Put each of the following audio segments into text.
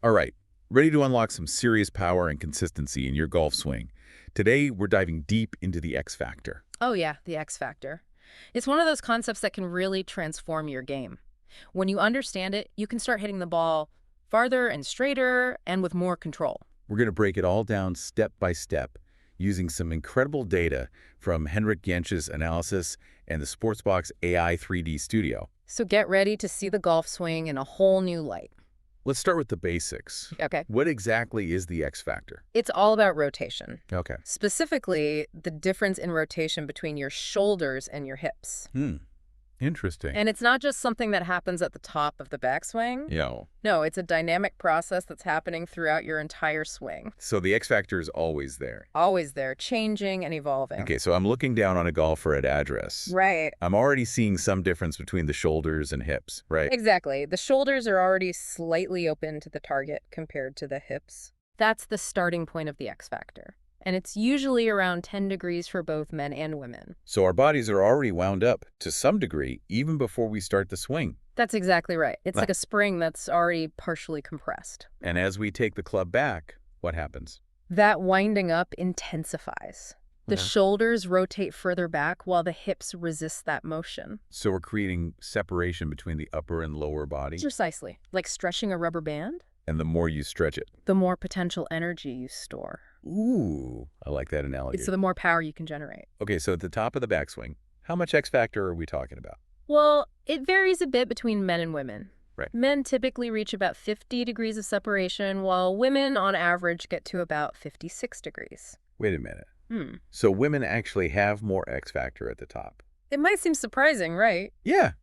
All right, ready to unlock some serious power and consistency in your golf swing. Today, we're diving deep into the X factor. Oh yeah, the X factor. It's one of those concepts that can really transform your game. When you understand it, you can start hitting the ball farther and straighter and with more control. We're going to break it all down step by step using some incredible data from Henrik Jentzsch's analysis and the Sportsbox AI 3D Studio. So get ready to see the golf swing in a whole new light. Let's start with the basics. Okay. What exactly is the X factor? It's all about rotation. Okay. Specifically, the difference in rotation between your shoulders and your hips. Interesting. And it's not just something that happens at the top of the backswing. Yeah. No, it's a dynamic process that's happening throughout your entire swing. So the X factor is always there. Always there, changing and evolving. Okay, so I'm looking down on a golfer at address. Right. I'm already seeing some difference between the shoulders and hips, right? Exactly. The shoulders are already slightly open to the target compared to the hips. That's the starting point of the X factor. And it's usually around 10 degrees for both men and women. So our bodies are already wound up to some degree even before we start the swing. That's exactly right. It's like a spring that's already partially compressed. And as we take the club back, what happens? That winding up intensifies. The Yeah. shoulders rotate further back while the hips resist that motion. So we're creating separation between the upper and lower body. Precisely. Like stretching a rubber band, And the more you stretch it. the more potential energy you store. Ooh, I like that analogy. So the more power you can generate. Okay, so at the top of the backswing, how much X factor are we talking about? Well, it varies a bit between men and women. Right. Men typically reach about 50 degrees of separation, while women on average get to about 56 degrees. Wait a minute. So women actually have more X factor at the top? It might seem surprising, right? Yeah,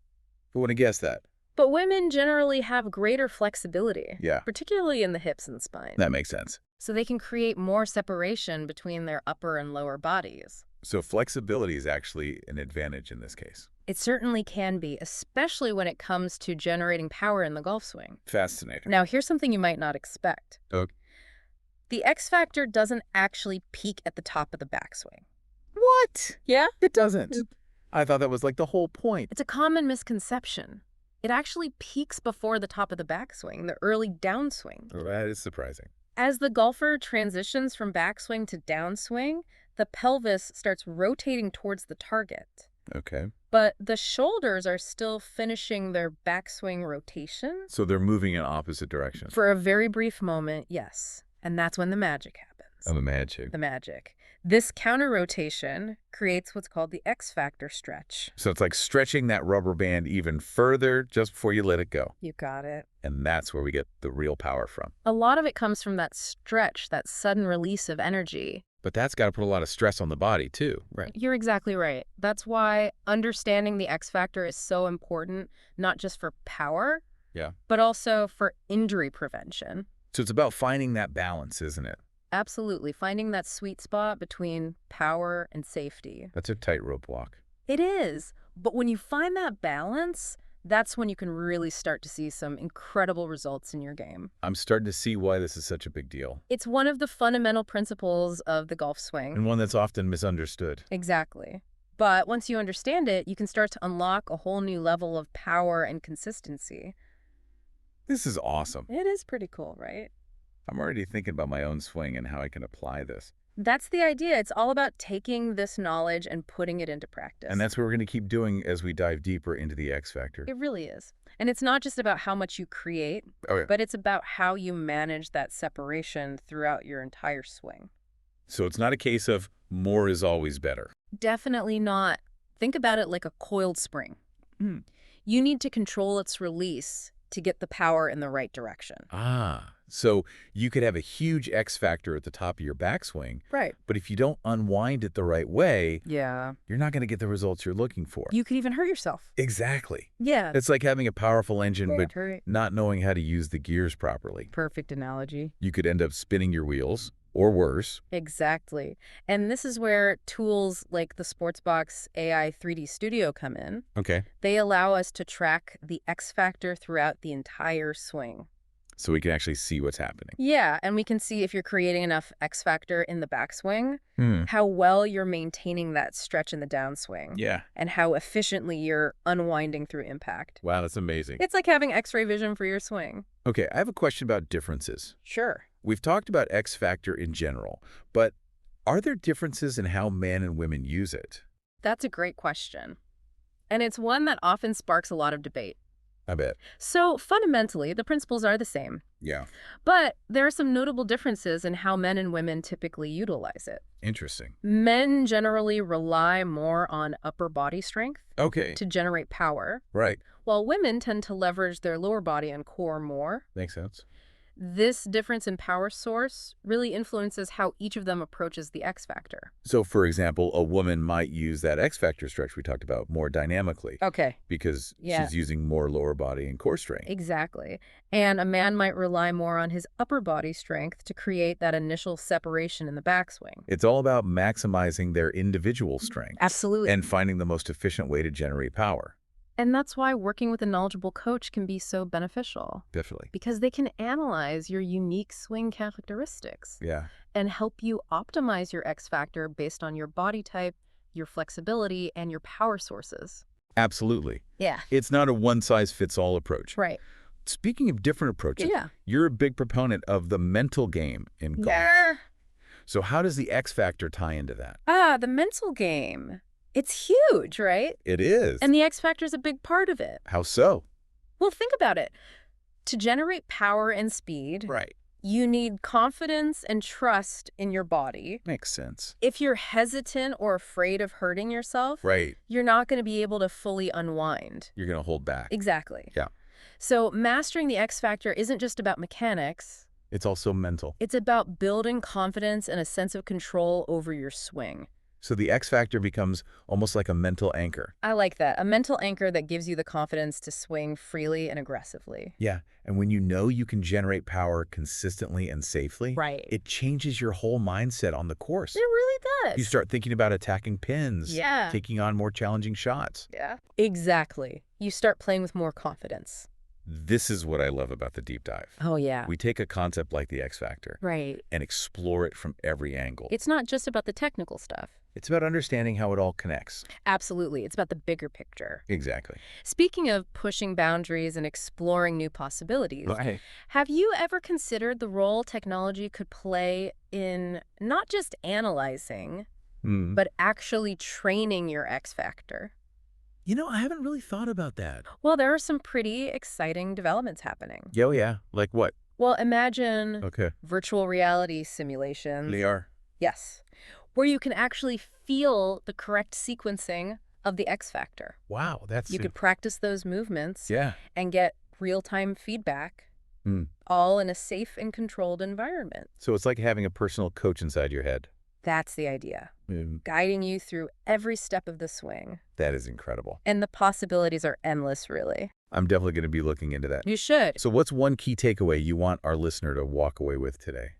who would have guessed that? But women generally have greater flexibility, Yeah, particularly in the hips and spine. that makes sense. So they can create more separation between their upper and lower bodies. So flexibility is actually an advantage in this case. It certainly can be, especially when it comes to generating power in the golf swing. Fascinating. Now, here's something you might not expect. Okay. The X factor doesn't actually peak at the top of the backswing. What? Yeah? It doesn't. I thought that was like the whole point. It's a common misconception. It actually peaks before the top of the backswing, the early downswing. That is surprising. As the golfer transitions from backswing to downswing, the pelvis starts rotating towards the target. Okay. But the shoulders are still finishing their backswing rotation. So they're moving in opposite directions. For a very brief moment, yes. And that's when the magic happens. Oh, the magic. The magic. This counter rotation creates what's called the X factor stretch. So it's like stretching that rubber band even further just before you let it go. You got it. And that's where we get the real power from. A lot of it comes from that stretch, that sudden release of energy. But that's got to put a lot of stress on the body too, right? You're exactly right. That's why understanding the X factor is so important, not just for power, Yeah. but also for injury prevention. So it's about finding that balance, isn't it? Absolutely. Finding that sweet spot between power and safety. That's a tightrope walk. It is. But when you find that balance, that's when you can really start to see some incredible results in your game. I'm starting to see why this is such a big deal. It's one of the fundamental principles of the golf swing. And one that's often misunderstood. Exactly. But once you understand it, you can start to unlock a whole new level of power and consistency. This is awesome. It is pretty cool, right? I'm already thinking about my own swing and how I can apply this. That's the idea. It's all about taking this knowledge and putting it into practice. And that's what we're going to keep doing as we dive deeper into the X factor. It really is. And it's not just about how much you create, but it's about how you manage that separation throughout your entire swing. So it's not a case of more is always better. Definitely not. Think about it like a coiled spring. You need to control its release to get the power in the right direction. So you could have a huge X factor at the top of your backswing, Right. but if you don't unwind it the right way, Yeah. you're not going to get the results you're looking for. You could even hurt yourself. Exactly. Yeah. It's like having a powerful engine, but Right. not knowing how to use the gears properly. Perfect analogy. You could end up spinning your wheels, or worse. Exactly. And this is where tools like the Sportsbox AI 3D Studio come in. Okay. They allow us to track the X factor throughout the entire swing. So we can actually see what's happening. Yeah, and we can see if you're creating enough X factor in the backswing, Hmm. how well you're maintaining that stretch in the downswing, Yeah. and how efficiently you're unwinding through impact. Wow, that's amazing. It's like having X-ray vision for your swing. Okay, I have a question about differences. Sure. We've talked about X factor in general, but are there differences in how men and women use it? That's a great question. And it's one that often sparks a lot of debate. I bet. So fundamentally, the principles are the same. Yeah. But there are some notable differences in how men and women typically utilize it. Interesting. Men generally rely more on upper body strength Okay. to generate power, Right. while women tend to leverage their lower body and core more. Makes sense. This difference in power source really influences how each of them approaches the X factor. So, for example, a woman might use that X factor stretch we talked about more dynamically Okay. because Yeah. she's using more lower body and core strength. Exactly. And a man might rely more on his upper body strength to create that initial separation in the backswing. It's all about maximizing their individual strengths. Absolutely. And finding the most efficient way to generate power. And that's why working with a knowledgeable coach can be so beneficial. Definitely. Because they can analyze your unique swing characteristics Yeah. and help you optimize your X factor based on your body type, your flexibility, and your power sources. Absolutely. Yeah. It's not a one-size-fits-all approach. Right. Speaking of different approaches, Yeah. you're a big proponent of the mental game in golf. Yeah. So how does the X factor tie into that? The mental game. It's huge, right? It is. And the X factor is a big part of it. How so? Well, think about it. To generate power and speed, Right. you need confidence and trust in your body. Makes sense. If you're hesitant or afraid of hurting yourself, Right. you're not going to be able to fully unwind. You're going to hold back. Exactly. Yeah. So mastering the X factor isn't just about mechanics. It's also mental. It's about building confidence and a sense of control over your swing. So the X factor becomes almost like a mental anchor. I like that. A mental anchor that gives you the confidence to swing freely and aggressively. Yeah. And when you know you can generate power consistently and safely, Right. it changes your whole mindset on the course. It really does. You start thinking about attacking pins, Yeah. taking on more challenging shots. Yeah. Exactly. You start playing with more confidence. This is what I love about the deep dive. Oh, yeah. We take a concept like the X factor Right. and explore it from every angle. It's not just about the technical stuff. It's about understanding how it all connects. Absolutely. It's about the bigger picture. Exactly. Speaking of pushing boundaries and exploring new possibilities, Right. have you ever considered the role technology could play in not just analyzing, but actually training your X factor? You know, I haven't really thought about that. Well, there are some pretty exciting developments happening. Oh, yeah. Like what? Well, imagine Okay. virtual reality simulations. Liar. Yes. Where you can actually feel the correct sequencing of the X factor. Wow, that's... You could practice those movements Yeah. and get real-time feedback, all in a safe and controlled environment. So it's like having a personal coach inside your head. That's the idea. Mm, Guiding you through every step of the swing. that is incredible. And the possibilities are endless, really. I'm definitely going to be looking into that. You should. So what's one key takeaway you want our listener to walk away with today?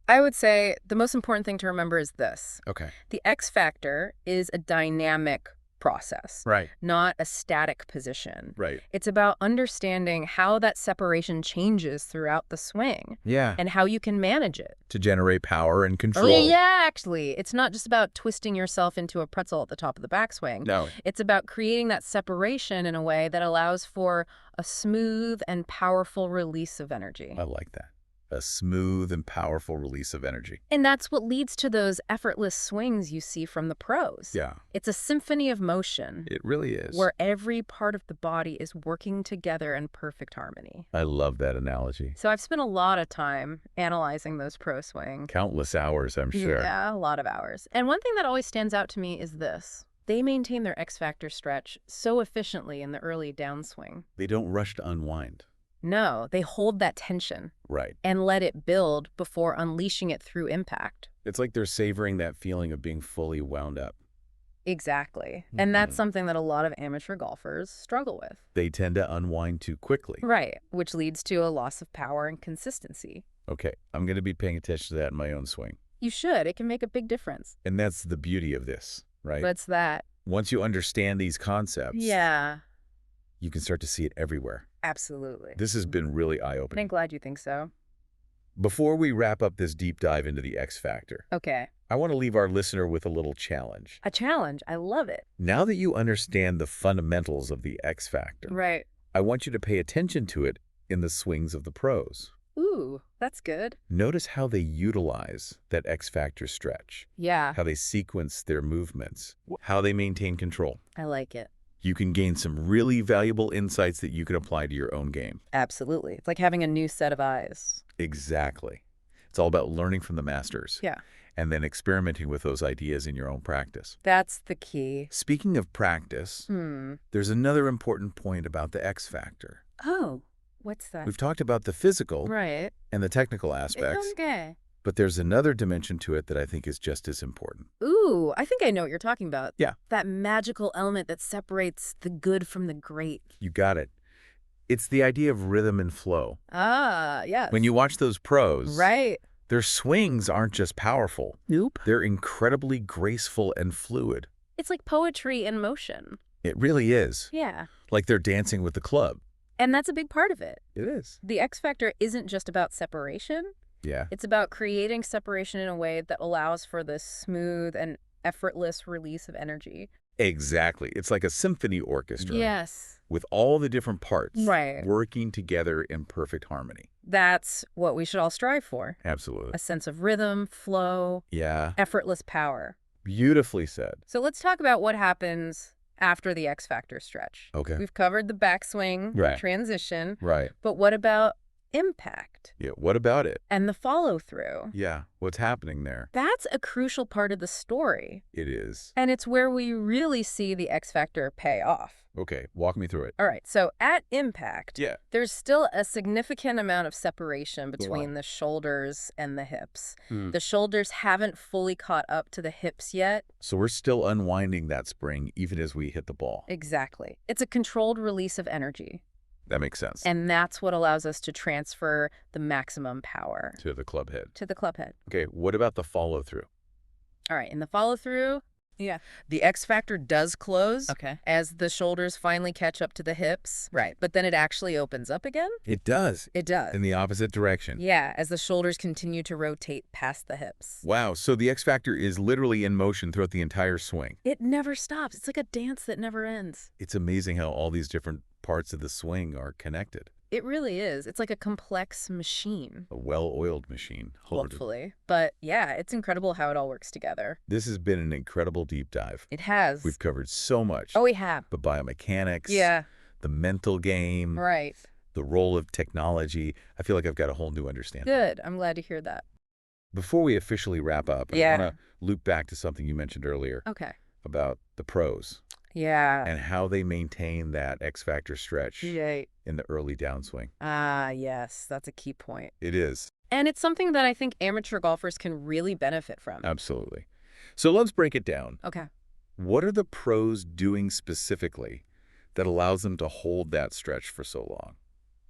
I would say the most important thing to remember is this. Okay. The X factor is a dynamic process, Right. not a static position. Right. It's about understanding how that separation changes throughout the swing Yeah. and how you can manage it. To generate power and control. Oh, yeah, actually. It's not just about twisting yourself into a pretzel at the top of the backswing. No. It's about creating that separation in a way that allows for a smooth and powerful release of energy. I like that. A smooth and powerful release of energy. And that's what leads to those effortless swings you see from the pros. Yeah. It's a symphony of motion It really is. where every part of the body is working together in perfect harmony. I love that analogy. So I've spent a lot of time analyzing those pro swings. Countless hours, I'm sure. Yeah, a lot of hours. And one thing that always stands out to me is this. They maintain their X factor stretch so efficiently in the early downswing. They don't rush to unwind. No, they hold that tension Right. and let it build before unleashing it through impact. It's like they're savoring that feeling of being fully wound up. Exactly. And that's something that a lot of amateur golfers struggle with. They tend to unwind too quickly. Right, which leads to a loss of power and consistency. Okay, I'm going to be paying attention to that in my own swing. You should. It can make a big difference. And that's the beauty of this, right? What's that? Once you understand these concepts, Yeah. you can start to see it everywhere. Absolutely. This has been really And I'm eye-opening. glad you think so. Before we wrap up this deep dive into the X factor, Okay. I want to leave our listener with a little challenge. A challenge. I love it. Now that you understand the fundamentals of the X factor, Right. I want you to pay attention to it in the swings of the pros. Ooh, that's good. Notice how they utilize that X factor stretch, Yeah, how they sequence their movements, how they maintain control. I like it. You can gain some really valuable insights that you can apply to your own game. Absolutely. It's like having a new set of eyes. Exactly. It's all about learning from the masters Yeah. and then experimenting with those ideas in your own practice. That's the key. Speaking of practice, there's another important point about the X factor. Oh, what's that? We've talked about the physical Right. and the technical aspects, Okay. but there's another dimension to it that I think is just as important. Ooh, I think I know what you're talking about. Yeah. That magical element that separates the good from the great. You got it. It's the idea of rhythm and flow. Ah, yes. When you watch those pros, Right. their swings aren't just powerful. Nope. They're incredibly graceful and fluid. It's like poetry in motion. It really is. Yeah. Like they're dancing with the club. And that's a big part of it. It is. The X factor isn't just about separation. Yeah. It's about creating separation in a way that allows for the smooth and effortless release of energy. Exactly. It's like a symphony orchestra. Yes. With all the different parts Right. working together in perfect harmony. That's what we should all strive for. Absolutely. A sense of rhythm, flow, Yeah. effortless power. Beautifully said. So let's talk about what happens after the X factor stretch. Okay. We've covered the backswing, Right. transition, Right. but what about impact Yeah. What about it? and the follow through? Yeah. What's happening there? That's a crucial part of the story. It is. And it's where we really see the X factor pay off. Okay. Walk me through it. All right, so at impact, Yeah. there's still a significant amount of separation between on. the shoulders and the hips. Hmm. The shoulders haven't fully caught up to the hips yet. So we're still unwinding that spring even as we hit the ball. Exactly. It's a controlled release of energy. That makes sense. And that's what allows us to transfer the maximum power To the club head. to the club head. Okay. What about the follow through? All right, in the follow through, Yeah. the X factor does close Okay. as the shoulders finally catch up to the hips. Right. But then it actually opens up again. It does. It does. In the opposite direction. Yeah, as the shoulders continue to rotate past the hips. Wow. So the X factor is literally in motion throughout the entire swing. It never stops. It's like a dance that never ends. It's amazing how all these different parts of the swing are connected. It really is. It's like a complex machine, A well-oiled machine. hopefully. But yeah, it's incredible how it all works together. This has been an incredible deep dive. It has. We've covered so much. Oh, we have. The biomechanics. Yeah, The mental game. right. The role of technology. I feel like I've got a whole new understanding. Good. I'm glad to hear that. Before we officially wrap up, Yeah. I want to loop back to something you mentioned earlier Okay. about the pros Yeah. and how they maintain that X factor stretch Yay. in the early downswing. Ah, yes. That's a key point. It is. And it's something that I think amateur golfers can really benefit from. Absolutely. So let's break it down. Okay. What are the pros doing specifically that allows them to hold that stretch for so long?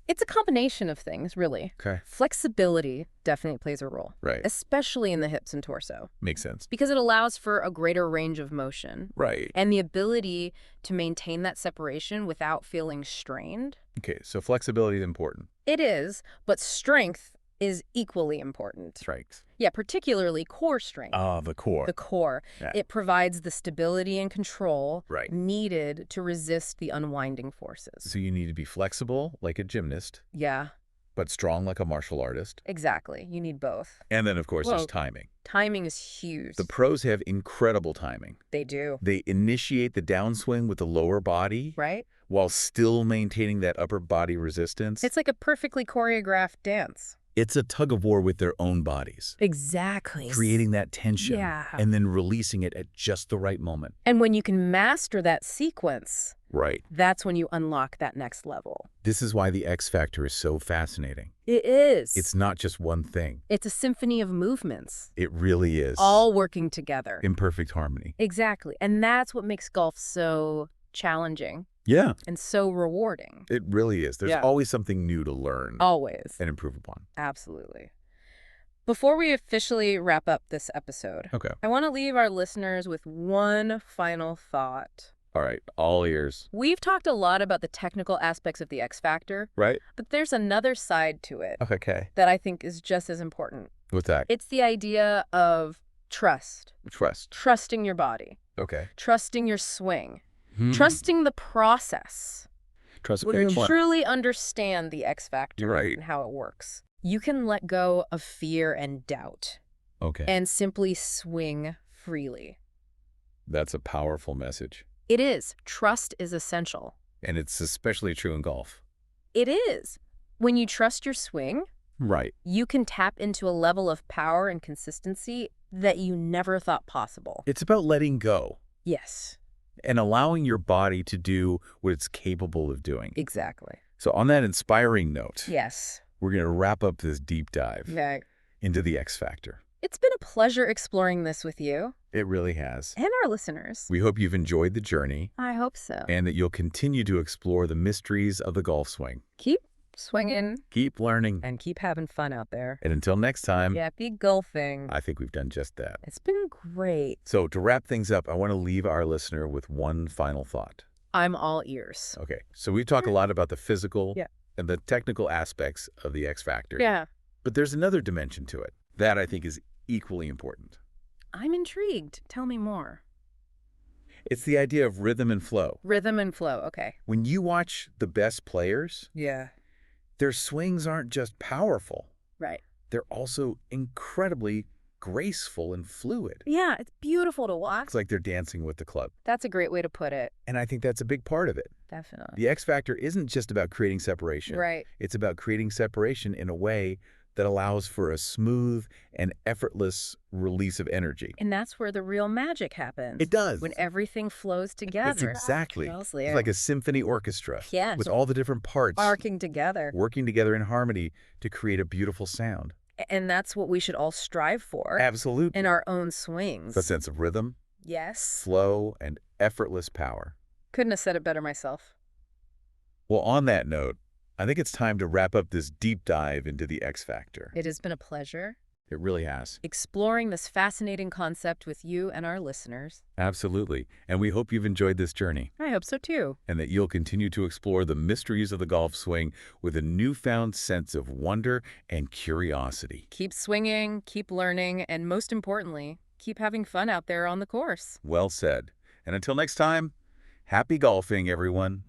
It's a combination of things, really. Okay. Flexibility definitely plays a role, Right. especially in the hips and torso, Makes sense. because it allows for a greater range of motion Right. and the ability to maintain that separation without feeling strained. Okay, so flexibility is important. It is, but strength is equally important. Strikes. Yeah, particularly core strength. The core. The core. Yeah. It provides the stability and control Right. needed to resist the unwinding forces. So you need to be flexible like a gymnast, Yeah, but strong like a martial artist. exactly. You need both. And then, of course, Well- there's timing. Timing is huge. The pros have incredible timing. They do. They initiate the downswing with the lower body Right? while still maintaining that upper body resistance. It's like a perfectly choreographed dance. It's a tug of war with their own bodies, Exactly. creating that tension Yeah. and then releasing it at just the right moment. And when you can master that sequence, Right. that's when you unlock that next level. This is why the X factor is so fascinating. It is. It's not just one thing. It's a symphony of movements, It really is. all working together. in perfect harmony. Exactly. And that's what makes golf so challenging Yeah, and so rewarding. it really is. There's Yeah. always something new to learn Always. and improve upon. Absolutely. Before we officially wrap up this episode, Okay. I want to leave our listeners with one final thought. All right, all ears. We've talked a lot about the technical aspects of the X Factor, Right? but there's another side to it Okay. that I think is just as important. What's that? It's the idea of trust. Trust. Trusting your body. Okay. Trusting your swing. Hmm. Trusting the process. Trust. When you truly understand the X Factor You're right. and how it works, you can let go of fear and doubt Okay. and simply swing freely. That's a powerful message. It is. Trust is essential. And it's especially true in golf. It is. When you trust your swing, Right. you can tap into a level of power and consistency that you never thought possible. It's about letting go Yes, and allowing your body to do what it's capable of doing. exactly. So on that inspiring note, Yes. we're going to wrap up this deep dive Yeah. into the X Factor. It's been a pleasure exploring this with you It really has. and our listeners. We hope you've enjoyed the journey I hope so. and that you'll continue to explore the mysteries of the golf swing. Keep swinging Keep learning. and keep having fun out there. And until next time, Happy golfing. I think we've done just that. It's been great. So to wrap things up, I want to leave our listener with one final thought. I'm all ears. Okay, so we talk a lot about the physical Yeah. and the technical aspects of the X Factor. Yeah. But there's another dimension to it that I think is equally important. I'm intrigued. Tell me more. It's the idea of rhythm and flow. Rhythm and flow. Okay. When you watch the best players, Yeah. their swings aren't just powerful. Right. They're also incredibly graceful and fluid. Yeah, it's beautiful to watch. It's like they're dancing with the club. That's a great way to put it. And I think that's a big part of it. Definitely. The X Factor isn't just about creating separation. Right. It's about creating separation in a way that allows for a smooth and effortless release of energy. And that's where the real magic happens. It does. When everything flows together. That's exactly. Mostly, It's like a symphony orchestra. Yes. With all the different parts Working together. working together in harmony to create a beautiful sound. And that's what we should all strive for Absolutely. in our own swings. The sense of rhythm, Yes. flow, and effortless power. Couldn't have said it better myself. Well, on that note, I think it's time to wrap up this deep dive into the X Factor. It has been a pleasure It really has. exploring this fascinating concept with you and our listeners. Absolutely. And we hope you've enjoyed this journey I hope so too. and that you'll continue to explore the mysteries of the golf swing with a newfound sense of wonder and curiosity. Keep swinging, keep learning, and most importantly, keep having fun out there on the course. Well said. And until next time, happy golfing, everyone.